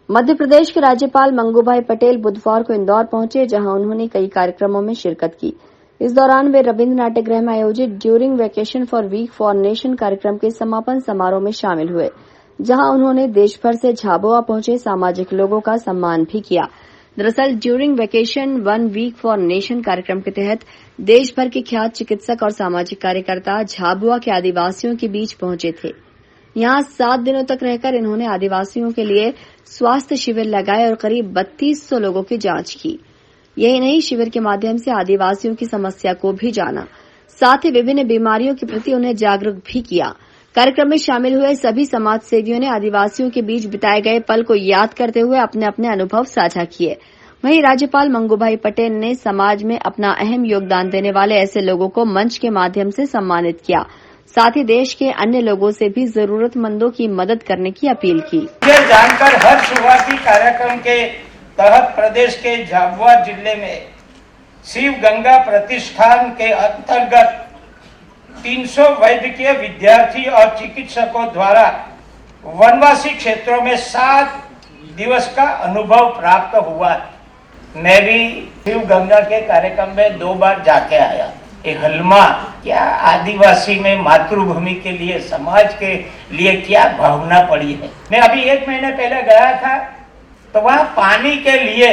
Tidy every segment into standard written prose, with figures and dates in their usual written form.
मध्य प्रदेश के राज्यपाल मंगूभाई पटेल बुधवार को इंदौर पहुंचे, जहां उन्होंने कई कार्यक्रमों में शिरकत की। इस दौरान वे रविन्द्र नाट्यगृह में आयोजित during vacation for week for nation कार्यक्रम के समापन समारोह में शामिल हुए, जहां उन्होंने देश भर से झाबुआ पहुंचे सामाजिक लोगों का सम्मान भी किया। दरअसल during vacation 1 week for nation कार्यक्रम के तहत देश भर के ख्यात चिकित्सक और सामाजिक कार्यकर्ता झाबुआ के आदिवासियों के बीच पहुंचे थे। यहां 7 दिनों तक रहकर इन्होंने आदिवासियों के लिए स्वास्थ्य शिविर लगाए और करीब 3200 लोगों की जांच की। यही नहीं, शिविर के माध्यम से आदिवासियों की समस्या को भी जाना, साथ ही विभिन्न बीमारियों के प्रति उन्हें जागरूक भी किया। कार्यक्रम में शामिल हुए सभी समाज सेवियों ने आदिवासियों के बीच बिताए गए पल को याद करते हुए अपने अपने अनुभव साझा किए। वहीं राज्यपाल मंगूभाई पटेल ने समाज में अपना अहम योगदान देने वाले ऐसे लोगों को मंच के माध्यम से सम्मानित किया। साथ ही देश के अन्य लोगों से भी जरूरतमंदों की मदद करने की अपील की। ये जानकर हर्ष हुआ कि कार्यक्रम के तहत प्रदेश के झाबुआ जिले में शिव गंगा प्रतिष्ठान के अंतर्गत 300 वैद्यकीय विद्यार्थी और चिकित्सकों द्वारा वनवासी क्षेत्रों में 7 दिवस का अनुभव प्राप्त हुआ। मैं भी शिव गंगा के कार्यक्रम में 2 बार जाके आया। ये हलमा क्या आदिवासी में मातृभूमि के लिए, समाज के लिए क्या भावना पड़ी है। मैं अभी 1 महीने पहले गया था तो वहाँ पानी के लिए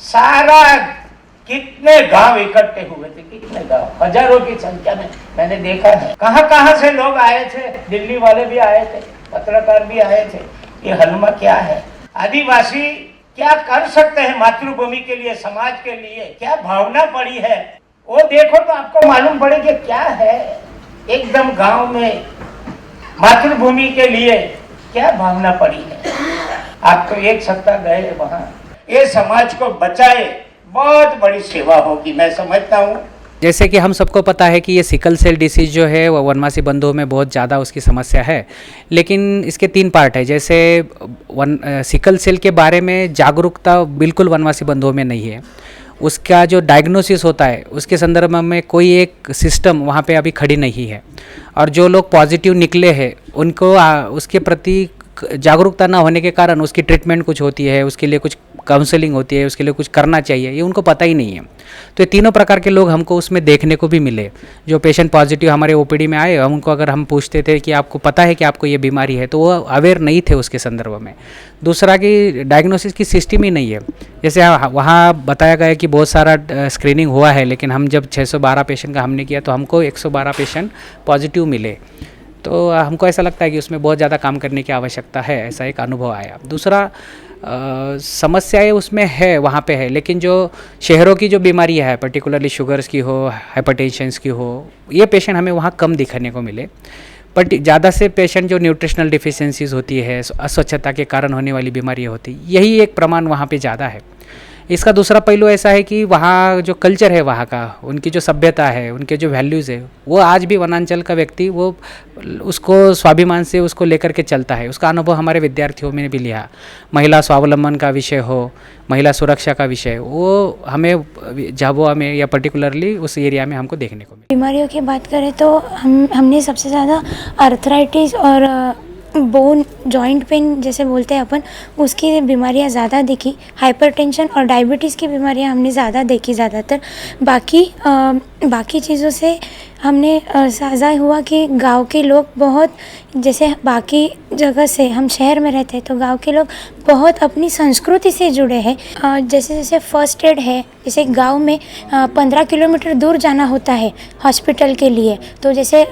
सारा कितने गांव इकट्ठे हुए थे, कितने गांव, हजारों की संख्या में मैंने देखा है। कहाँ से लोग आए थे, दिल्ली वाले भी आए थे, पत्रकार भी आए थे। ये हलमा क्या है, आदिवासी क्या कर सकते हैं मातृभूमि के लिए, समाज के लिए, क्या भावना पड़ी है, वो देखो तो आपको मालूम पड़ेगा क्या है। एकदम गांव में मातृभूमि के लिए क्या भावना पड़ी है। आप तो 1 सप्ताह गए वहां, ये समाज को बचाए, बहुत बड़ी सेवा होगी, मैं समझता हूँ। जैसे कि हम सबको पता है कि ये सिकल सेल डिसीज़ जो है वो वनवासी बंधुओं में बहुत ज़्यादा उसकी समस्या है, लेकिन इसके 3 पार्ट है। जैसे सिकल सेल के बारे में जागरूकता बिल्कुल वनवासी बंधुओं में नहीं है। उसका जो डायग्नोसिस होता है उसके संदर्भ में कोई एक सिस्टम वहाँ पे अभी खड़ी नहीं है, और जो लोग पॉजिटिव निकले हैं उनको उसके प्रति जागरूकता ना होने के कारण उसकी ट्रीटमेंट कुछ होती है, उसके लिए कुछ काउंसलिंग होती है, उसके लिए कुछ करना चाहिए, ये उनको पता ही नहीं है। तो ये तीनों प्रकार के लोग हमको उसमें देखने को भी मिले। जो पेशेंट पॉजिटिव हमारे ओपीडी में आए, उनको अगर हम पूछते थे कि आपको पता है कि आपको ये बीमारी है, तो वो अवेयर नहीं थे उसके संदर्भ में। दूसरा कि डायग्नोसिस की सिस्टम ही नहीं है। जैसे वहाँ बताया गया कि बहुत सारा स्क्रीनिंग हुआ है, लेकिन हम जब 612 पेशेंट का हमने किया तो हमको 112 पेशेंट पॉजिटिव मिले। तो हमको ऐसा लगता है कि उसमें बहुत ज़्यादा काम करने की आवश्यकता है, ऐसा एक अनुभव आया। दूसरा समस्याएं उसमें है, वहाँ पे है, लेकिन जो शहरों की जो बीमारी है, पर्टिकुलरली शुगर्स की हो, हाइपरटेंशन्स की हो, ये पेशेंट हमें वहाँ कम दिखने को मिले। बट ज़्यादा से पेशेंट जो न्यूट्रिशनल डिफिशियंसीज होती है, अस्वच्छता के कारण होने वाली बीमारियाँ होती है, यही एक प्रमाण वहाँ पे ज़्यादा है। इसका दूसरा पहलू ऐसा है कि वहाँ जो कल्चर है वहाँ का, उनकी जो सभ्यता है, उनके जो वैल्यूज़ है, वो आज भी वनांचल का व्यक्ति वो उसको स्वाभिमान से उसको लेकर के चलता है। उसका अनुभव हमारे विद्यार्थियों में भी लिया। महिला स्वावलंबन का विषय हो, महिला सुरक्षा का विषय, वो हमें झाबुआ में या पर्टिकुलरली उस एरिया में हमको देखने को मिला। बीमारियों की बात करें तो हमने सबसे ज़्यादा आर्थराइटिस और बोन जॉइंट पेन जैसे बोलते हैं अपन, उसकी बीमारियां ज़्यादा देखी। हाइपरटेंशन और डायबिटीज़ की बीमारियां हमने ज़्यादा देखी ज़्यादातर। बाकी चीज़ों से हमने साझा हुआ कि गांव के लोग बहुत, जैसे बाकी जगह से हम शहर में रहते हैं तो गांव के लोग बहुत अपनी संस्कृति से जुड़े हैं। जैसे फर्स्ट एड है, जैसे गांव में 15 किलोमीटर दूर जाना होता है हॉस्पिटल के लिए, तो जैसे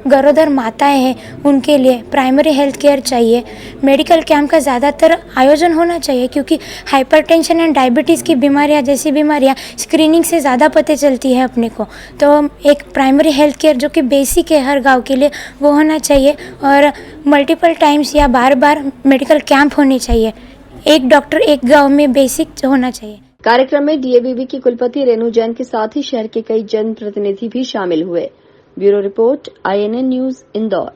गरोदर माताएं हैं उनके लिए प्राइमरी हेल्थ केयर चाहिए। मेडिकल कैंप का ज़्यादातर आयोजन होना चाहिए, क्योंकि हाइपरटेंशन एंड डायबिटीज़ की बीमारियां जैसी बीमारियां स्क्रीनिंग से ज़्यादा पता चलती है अपने को। तो एक प्राइमरी हेल्थ केयर जो कि बेसिक है हर गांव के लिए, वो होना चाहिए। और मल्टीपल टाइम्स या बार बार मेडिकल कैंप होने चाहिए। एक डॉक्टर एक गांव में बेसिक होना चाहिए। कार्यक्रम में डीएवीवी की कुलपति रेणु जैन के साथ ही शहर के कई जनप्रतिनिधि भी शामिल हुए। Bureau report, INN news, Indore.